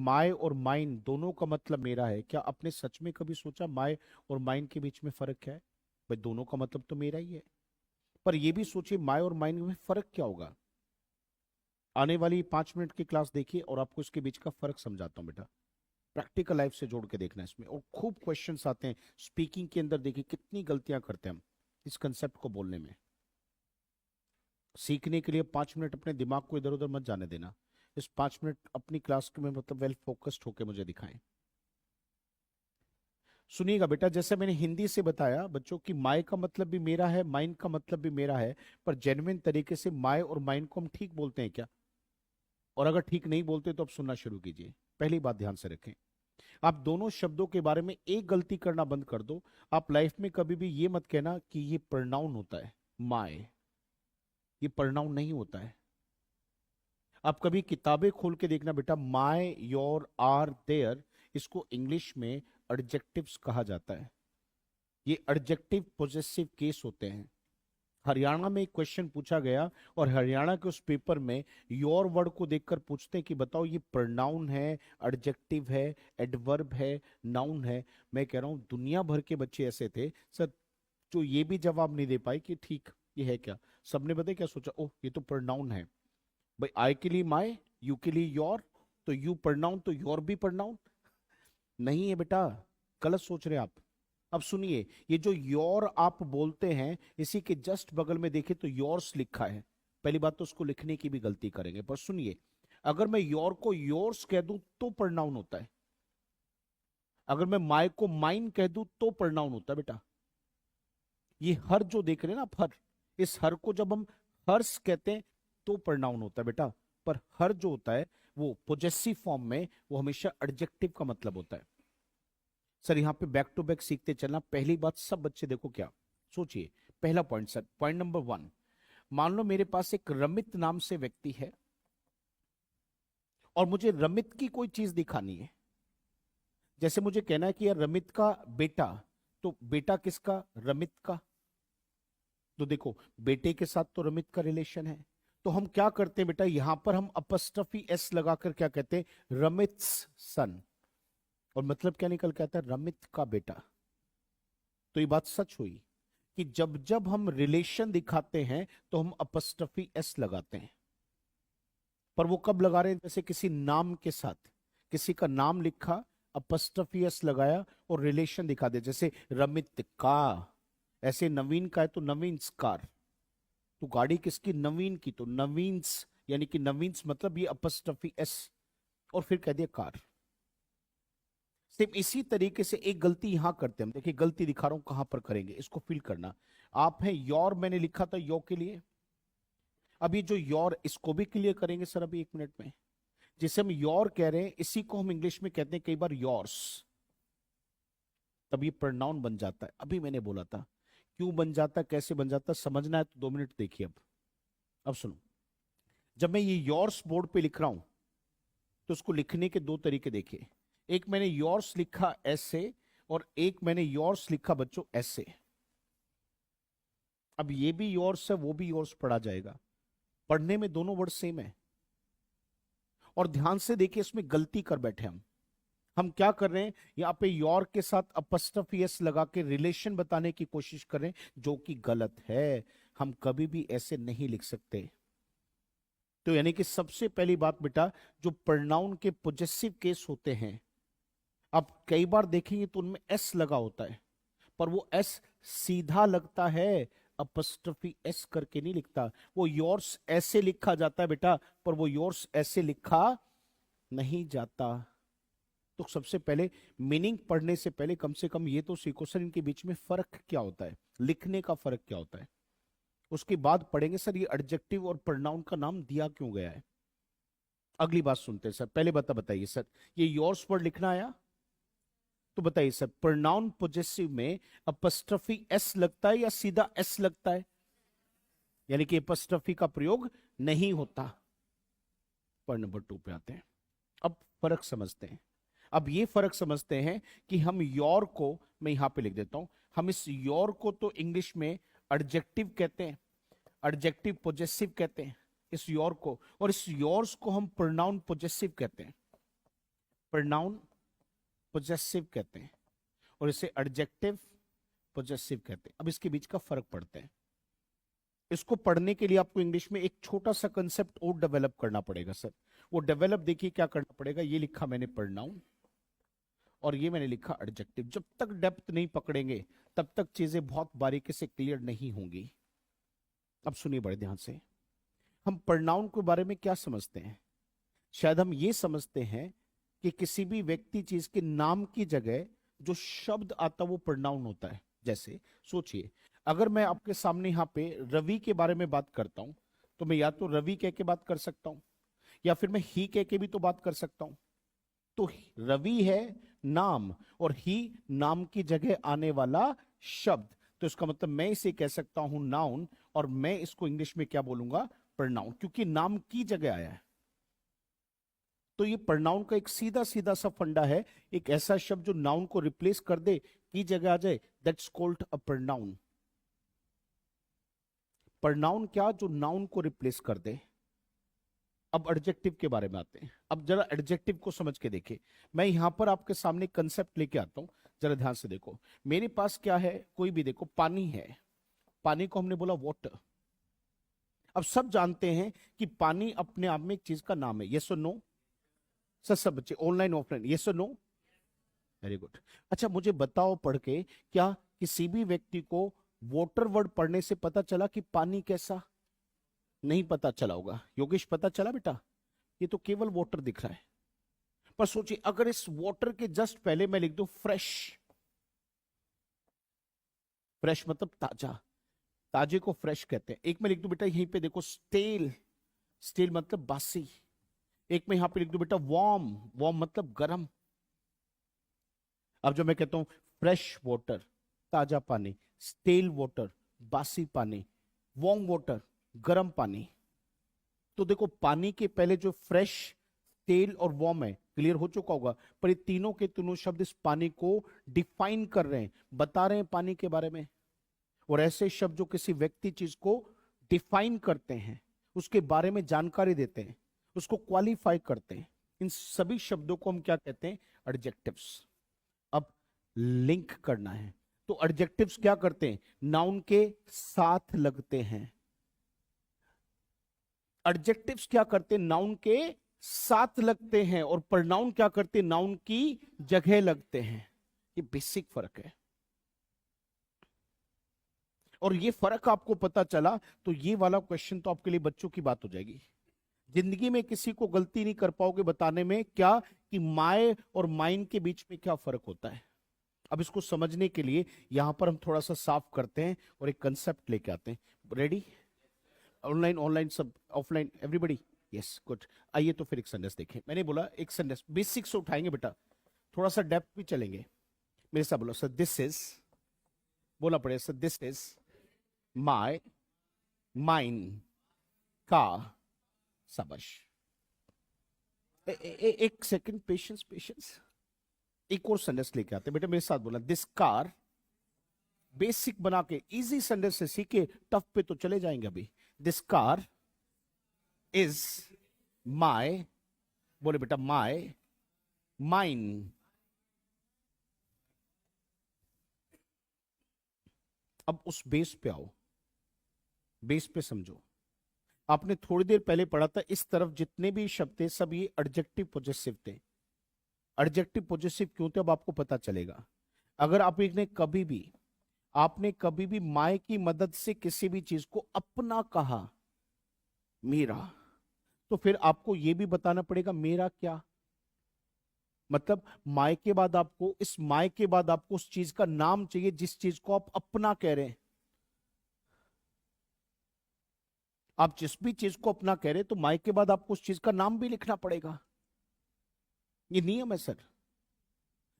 My और mine दोनों का मतलब मेरा है, क्या आपने सच में कभी सोचा माय और माइन के बीच में फर्क क्या है? भाई दोनों का मतलब तो मेरा ही है। पर ये भी सोचिए माय और माइन में फर्क क्या होगा। आने वाली 5 मिनट की क्लास देखिए और आपको इसके बीच का फर्क समझाता हूँ बेटा। प्रैक्टिकल लाइफ से जोड़ के देखना इसमें, और खूब क्वेश्चंस आते हैं स्पीकिंग के अंदर। देखिए कितनी गलतियां करते हैं हम इस कंसेप्ट को बोलने में। सीखने के लिए 5 मिनट अपने दिमाग को इधर उधर मत जाने देना। इस 5 मिनट अपनी क्लास में मतलब वेल फोकस्ड होकर मुझे दिखाएं। सुनिएगा बेटा, जैसे मैंने हिंदी से बताया बच्चों की माय का मतलब भी मेरा है, माइन का मतलब भी मेरा है। पर जेन्युइन तरीके से माय और माइन को हम ठीक बोलते हैं क्या? और अगर ठीक नहीं बोलते तो अब सुनना शुरू कीजिए। पहली बात ध्यान से रखें, आप दोनों शब्दों के बारे में एक गलती करना बंद कर दो। आप लाइफ में कभी भी ये मत कहना कि ये प्रोनाउन होता है माय। ये प्रोनाउन नहीं होता है। आप कभी किताबें खोल के देखना बेटा, माय, योर, आर, देयर, इसको इंग्लिश में एडजेक्टिव्स कहा जाता है। ये एडजेक्टिव पॉजेसिव केस होते हैं। हरियाणा में एक क्वेश्चन पूछा गया और हरियाणा के उस पेपर में योर वर्ड को देखकर पूछते हैं कि बताओ ये प्रोनाउन है, एडजेक्टिव है, एडवर्ब है, नाउन है। मैं कह रहा हूं दुनिया भर के बच्चे ऐसे थे सर जो ये भी जवाब नहीं दे पाए कि ठीक ये है क्या। सबने बताया क्या सोचा, ओह ये तो प्रोनाउन है। भाई आई के लिए माय, यू के लिए योर, तो यू प्रोनाउन तो योर भी प्रोनाउन नहीं है बेटा। गलत सोच रहे हैं आप। अब सुनिए, ये जो योर आप बोलते हैं इसी के जस्ट बगल में देखें तो योर्स लिखा है। पहली बात तो उसको लिखने की भी गलती करेंगे, पर सुनिए, अगर मैं योर को योर्स कह दूं तो प्रोनाउन होता है। अगर मैं माय को माइन कह दूं तो प्रोनाउन होता है बेटा। ये हर जो देख रहे हैं ना आप, हर, इस हर को जब हम हर्ष कहते हैं तो प्रोनाउन होता है बेटा। पर हर जो होता है वो पोजेसिव फॉर्म में, वो हमेशा एडजेक्टिव का मतलब होता है। सर यहाँ पे बैक टू बैक सीखते चलना। पहली बात सब बच्चे देखो क्या सोचिए। पहला पॉइंट सर, पॉइंट नंबर 1, मान लो मेरे पास एक रमित नाम से व्यक्ति है और मुझे रमित की कोई चीज दिखानी है। जैसे मुझे कहना है कि यार रमित का बेटा, तो बेटा किसका? रमित का। तो देखो बेटे के साथ तो रमित का रिलेशन है। तो हम क्या करते हैं बेटा, यहां पर हम अपस्ट्रफी एस लगाकर क्या कहते हैं, रमित्स सन। और मतलब क्या निकल के आता है, रमित का बेटा। तो ये बात सच हुई कि जब जब हम रिलेशन दिखाते हैं तो हम अपस्ट्रफी एस लगाते हैं। पर वो कब लगा रहे हैं, जैसे किसी नाम के साथ किसी का नाम लिखा, अपस्ट्रफी एस लगाया और रिलेशन दिखा दे, जैसे रमित का। ऐसे नवीन का है तो नवीन कार। तो गाड़ी किसकी? नवीन की, तो नवीन्स, यानी कि नवीन्स मतलब ये अपस्ट्रफी एस, और फिर कह दिया कार। सेम इसी तरीके से एक गलती यहां करते हैं हम। देखिए गलती दिखा रहा हूं कहां पर करेंगे, इसको फील करना। आप है योर, मैंने लिखा था यो के लिए। अब ये जो योर, इसको भी क्लियर करेंगे सर अभी 1 मिनट में। जिसे हम योर कह रहे हैं इसी को हम इंग्लिश में कहते हैं कई बार योर्स। तब ये प्रोनाउन बन जाता है। अभी मैंने बोला था क्यों बन जाता, कैसे बन जाता, समझना है तो 2 मिनट देखिए। अब सुनो, जब मैं ये योर्स बोर्ड पे लिख रहा हूं तो उसको लिखने के दो तरीके देखिए। एक मैंने योर्स लिखा ऐसे, और एक मैंने योर्स लिखा बच्चों ऐसे। अब ये भी योर्स है वो भी योर्स पढ़ा जाएगा। पढ़ने में दोनों वर्ड सेम है। और ध्यान से देखिए इसमें गलती कर बैठे हम क्या कर रहे हैं, यहां पे योर के साथ अपस्ट्रफी एस लगा के रिलेशन बताने की कोशिश कर रहे हैं, जो कि गलत है। हम कभी भी ऐसे नहीं लिख सकते। तो यानी कि सबसे पहली बात बेटा, जो प्रोनाउन के पॉजेसिव केस होते हैं, आप कई बार देखेंगे तो उनमें एस लगा होता है, पर वो एस सीधा लगता है, अपस्ट्रफी एस करके नहीं लिखता। वो योर्स ऐसे लिखा जाता है बेटा, पर वो योर्स ऐसे लिखा नहीं जाता। तो सबसे पहले मीनिंग पढ़ने से पहले कम से कम ये तो सीखो सर इनके बीच में फर्क क्या होता है, लिखने का फर्क क्या होता है। उसके बाद पढ़ेंगे सर ये एडजेक्टिव और प्रोनाउन का नाम दिया क्यों गया है। अगली बात सुनते हैं सर। पहले बताइए सर, ये योर्स वर्ड लिखना आया? तो बताइए सर, प्रोनाउन पॉजेसिव में अपस्ट्रफी एस लगता है या सीधा एस लगता है? यानी कि अपस्ट्रफी का प्रयोग नहीं होता। पर नंबर 2 पे आते हैं। अब फर्क समझते हैं। अब ये फर्क समझते हैं कि हम योर को, मैं यहां पे लिख देता हूं, हम इस योर को तो इंग्लिश में एडजेक्टिव कहते हैं, एडजेक्टिव पॉजेसिव कहते हैं इस योर को, और इस योर्स को हम प्रोनाउन पॉजेसिव कहते हैं। प्रोनाउन पोजेसिव कहते हैं और इसे एडजेक्टिव पोजेसिव कहते हैं। अब इसके बीच का फर्क पढ़ते हैं। इसको पढ़ने के लिए आपको इंग्लिश में एक छोटा सा कंसेप्ट और डेवलप करना पड़ेगा सर। वो डेवलप देखिए क्या करना पड़ेगा। ये लिखा मैंने प्रोनाउन और ये मैंने लिखा एडजेक्टिव। जब तक डेप्थ नहीं पकड़ेंगे तब तक चीजें बहुत बारीकी से क्लियर नहीं होंगी। अब सुनिए बड़े ध्यान से। हम प्रोनाउन के बारे में क्या समझते हैं? शायद हम ये समझते हैं कि किसी भी व्यक्ति चीज के नाम की जगह जो शब्द आता वो प्रोनाउन होता है। जैसे सोचिए, अगर मैं आपके सामने यहाँ पे रवि के बारे में बात करता हूं तो मैं या तो रवि कह के बात कर सकता हूं या फिर मैं ही कह के भी तो बात कर सकता हूं। तो रवि है नाम और ही नाम की जगह आने वाला शब्द, तो इसका मतलब मैं इसे कह सकता हूं नाउन और मैं इसको इंग्लिश में क्या बोलूंगा? प्रोनाउन, क्योंकि नाम की जगह आया है। तो ये प्रोनाउन का एक सीधा सीधा सा फंडा है। एक ऐसा शब्द जो नाउन को रिप्लेस कर दे, की जगह आ जाए, that's called a pronoun. Pronoun क्या? जो नाउन को रिप्लेस कर दे। अब एडजेक्टिव के बारे में आते हैं। अब जरा एडजेक्टिव को समझ के देखिए। मैं यहां पर आपके सामने कंसेप्ट लेके आता हूं, जरा ध्यान से देखो। मेरे पास क्या है? कोई भी देखो, पानी है। पानी को हमने बोला वाटर। अब सब जानते हैं कि पानी अपने आप में एक चीज का नाम है। यस और नो? सब बच्चे ऑनलाइन ऑफलाइन, यस और नो? Very good. अच्छा मुझे बताओ पढ़ के, क्या किसी भी व्यक्ति को वाटर वर्ड पढ़ने से पता चला कि पानी कैसा? नहीं पता चला होगा। योगेश पता चला बेटा? ये तो केवल वाटर दिख रहा है। पर सोचिए, अगर इस वाटर के जस्ट पहले मैं लिख दूं फ्रेश। फ्रेश मतलब ताजा, ताजे को फ्रेश कहते हैं। एक मैं लिख दूं बेटा यहीं पे देखो स्टेल, स्टेल मतलब बासी। एक मैं यहां पे लिख दूं बेटा वार्म, वार्म मतलब गर्म। अब जो मैं कहता हूं फ्रेश वाटर, ताजा पानी, स्टेल वाटर, बासी पानी, वार्म वाटर, गर्म पानी, तो देखो पानी के पहले जो फ्रेश, स्टेल और वार्म है, क्लियर हो चुका होगा। पर ये तीनों के तीनों शब्द इस पानी को डिफाइन कर रहे हैं, बता रहे हैं पानी के बारे में। और ऐसे शब्द जो किसी व्यक्ति चीज को डिफाइन करते हैं, उसके बारे में जानकारी देते हैं, उसको क्वालिफाई करते हैं, इन सभी शब्दों को हम क्या कहते हैं? एडजेक्टिव्स। अब लिंक करना है तो एडजेक्टिव्स क्या करते हैं? नाउन के साथ लगते हैं। एडजेक्टिव्स क्या करते हैं? नाउन के साथ लगते हैं। और प्रोनाउन क्या करते हैं? नाउन की जगह लगते हैं। ये बेसिक फर्क है। और ये फर्क आपको पता चला तो ये वाला क्वेश्चन तो आपके लिए बच्चों की बात हो जाएगी। जिंदगी में किसी को गलती नहीं कर पाओगे बताने में क्या कि माय और माइन के बीच में क्या फर्क होता है। अब इसको समझने के लिए यहां पर हम थोड़ा सा साफ करते हैं और एक कंसेप्ट लेके आते हैं। रेडी? ऑनलाइन ऑनलाइन सब ऑफलाइन एवरीबॉडी? Yes good. आइए तो फिर एक सेंटेंस देखें। मैंने बोला एक सेंटेंस बेसिक से उठाएंगे बेटा, थोड़ा सा डेप्थ भी चलेंगे। मेरे साथ बोलो सर दिस इज, बोला पड़ेगा sir this is my, mine, का। शाबाश। एक सेकंड, पेशेंस पेशेंस। एक और सेंटेंस लेके आते बेटा, मेरे साथ बोला दिस कार। बेसिक बना के इजी सेंटेंस से सीखे, टफ पे तो चले जाएंगे अभी। दिस कार इज माय, बोले बेटा माय, माइन। अब उस बेस पे आओ, बेस पे समझो। आपने थोड़ी देर पहले पढ़ा था, इस तरफ जितने भी शब्द थे सब ये एडजेक्टिव पॉजेसिव थे। एडजेक्टिव पॉजेसिव क्यों थे अब आपको पता चलेगा। अगर आपने कभी भी माय की मदद से किसी भी चीज को अपना कहा, मेरा, तो फिर आपको यह भी बताना पड़ेगा मेरा क्या। मतलब माय के बाद आपको, इस माय के बाद आपको उस चीज का नाम चाहिए जिस चीज को आप अपना कह रहे हैं। आप जिस भी चीज को अपना कह रहे हैं तो माय के बाद आपको उस चीज का नाम भी लिखना पड़ेगा। ये नियम है सर।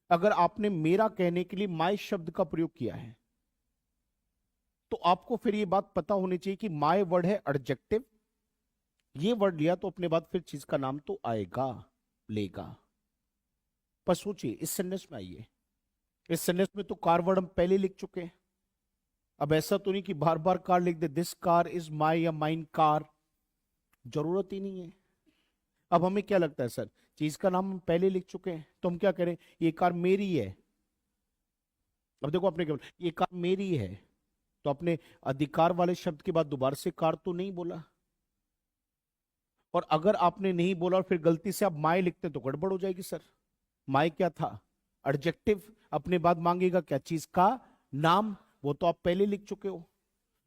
अगर आपने मेरा कहने के लिए माय शब्द का प्रयोग किया है तो आपको फिर ये बात पता होनी चाहिए कि माय वर्ड है एडजेक्टिव। ये वर्ड लिया तो अपने बाद फिर चीज का नाम तो आएगा, लेगा। पर सोचिए इस सेंटेंस में आइए, इस सेंटेंस में तो कार वर्ड हम पहले लिख चुके हैं। अब ऐसा तो नहीं कि बार बार कार लिख दे, दिस कार इज माय या माइन कार, जरूरत ही नहीं है। अब हमें क्या लगता है सर, चीज का नाम हम पहले लिख चुके हैं, तो हम क्या करें, ये कार मेरी है। अब देखो आपने क्या बोला, ये कार मेरी है, तो अपने अधिकार वाले शब्द के बाद दोबारा से कार तो नहीं बोला। और अगर आपने नहीं बोला और फिर गलती से आप माय लिखते तो गड़बड़ हो जाएगी सर। माय क्या था, एडजेक्टिव, अपने बाद मांगेगा क्या, चीज का नाम, वो तो आप पहले लिख चुके हो,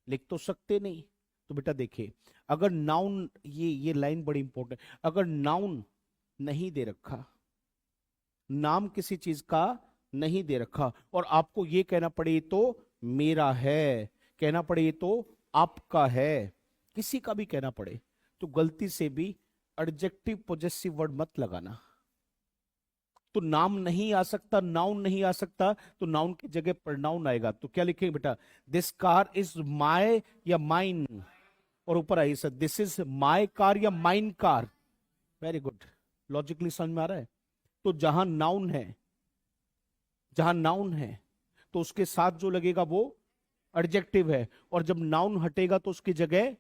लिख तो सकते नहीं। तो बेटा देखिए, अगर नाउन, ये लाइन बड़ी इंपॉर्टेंट, अगर नाउन नहीं दे रखा, नाम किसी चीज का नहीं दे रखा, और आपको ये कहना पड़े ये तो मेरा है, कहना पड़े ये तो आपका है, किसी का भी कहना पड़े, तो गलती से भी एडजेक्टिव पॉजेसिव वर्ड मत लगाना। तो नाम नहीं आ सकता, नाउन नहीं आ सकता, तो नाउन की जगह प्रोनाउन आएगा। तो क्या लिखेंगे बेटा, दिस कार इज माय या माइन, और ऊपर आइए sir, this is my car या mine car. Very good, logically समझ में आ रहा है। तो जहां नाउन है, जहां नाउन है तो उसके साथ जो लगेगा वो एडजेक्टिव है, और जब नाउन हटेगा तो उसकी जगह,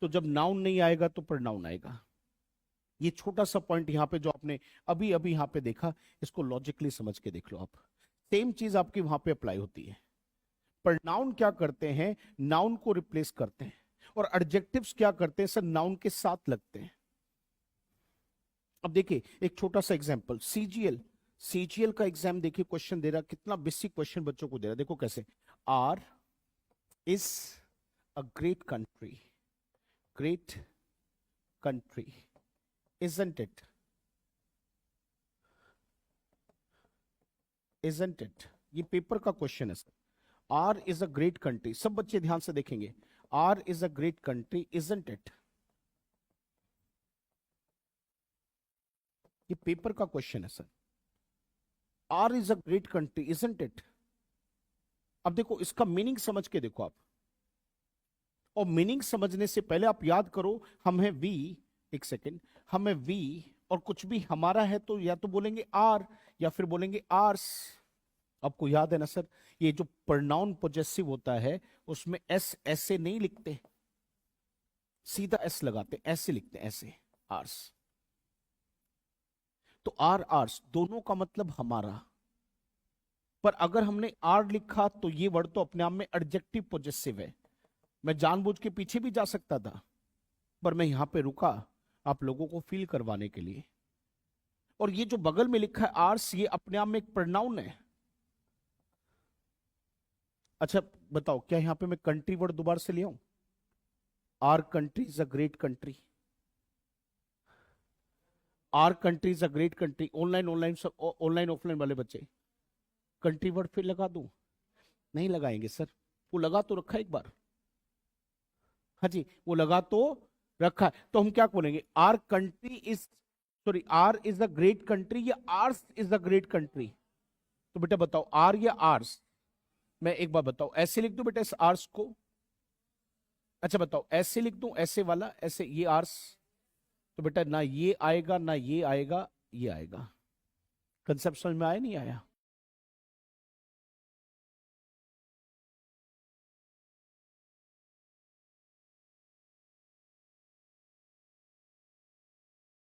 तो जब नाउन नहीं आएगा तो प्रोनाउन आएगा। ये छोटा सा पॉइंट यहां पे जो आपने अभी अभी यहां पे देखा, इसको लॉजिकली समझ के देख लो आप। सेम चीज आपकी वहां पे अप्लाई होती है। प्रोनाउन क्या करते हैं, नाउन को रिप्लेस करते हैं, और एडजेक्टिव्स क्या करते हैं सर, नाउन के साथ लगते हैं। अब देखिए एक छोटा सा एग्जांपल, सीजीएल, सीजीएल का एग्जाम देखिए, क्वेश्चन दे रहा, कितना बेसिक क्वेश्चन बच्चों को दे रहा, देखो कैसे, our is a great country, great country, isn't it, isn't it, ये पेपर का क्वेश्चन है sir. Our is a great country, सब बच्चे ध्यान से देखेंगे, our is a great country, isn't it, ये पेपर का क्वेश्चन है sir. Our is a great country, isn't it। अब देखो इसका मीनिंग समझ के देखो आप, और मीनिंग समझने से पहले आप याद करो, हम है वी, एक सेकेंड, हम है वी, और कुछ भी हमारा है तो या तो बोलेंगे आर या फिर बोलेंगे आर्स। आपको याद है ना सर, ये जो प्रोनाउन पॉजेसिव होता है उसमें एस ऐसे नहीं लिखते, सीधा एस लगाते, ऐसे लिखते, ऐसे, आर्स। तो आर आर्स दोनों का मतलब हमारा, पर अगर हमने आर लिखा तो ये वर्ड तो अपने आप में एडजेक्टिव पॉजेसिव है। मैं जानबूझ के पीछे भी जा सकता था, पर मैं यहां पे रुका आप लोगों को फील करवाने के लिए। और ये जो बगल में लिखा है आर्स, ये अपने आप में एक प्रोनाउन है। अच्छा बताओ, क्या यहां पे मैं कंट्री वर्ड दोबारा से ले आऊं, are country is a great country, are country is a great country, online online online offline वाले बच्चे, कंट्री वर्ड फिर लगा दूं, नहीं लगाएंगे सर, वो लगा तो रखा एक बार, हाँ जी वो लगा तो रखा है। तो हम क्या बोलेंगे, our country is, sorry, our is a great country या ours is a great country. तो बेटा बताओ, आर या आर्स, मैं एक बार बताओ, ऐसे लिख दूं बेटा इस आर्स को, अच्छा बताओ ऐसे लिख दूं, ऐसे वाला, ऐसे ये आर्स, तो बेटा ना ये आएगा ना ये आएगा, ये आएगा। कंसेप्ट समझ में आया नहीं आया,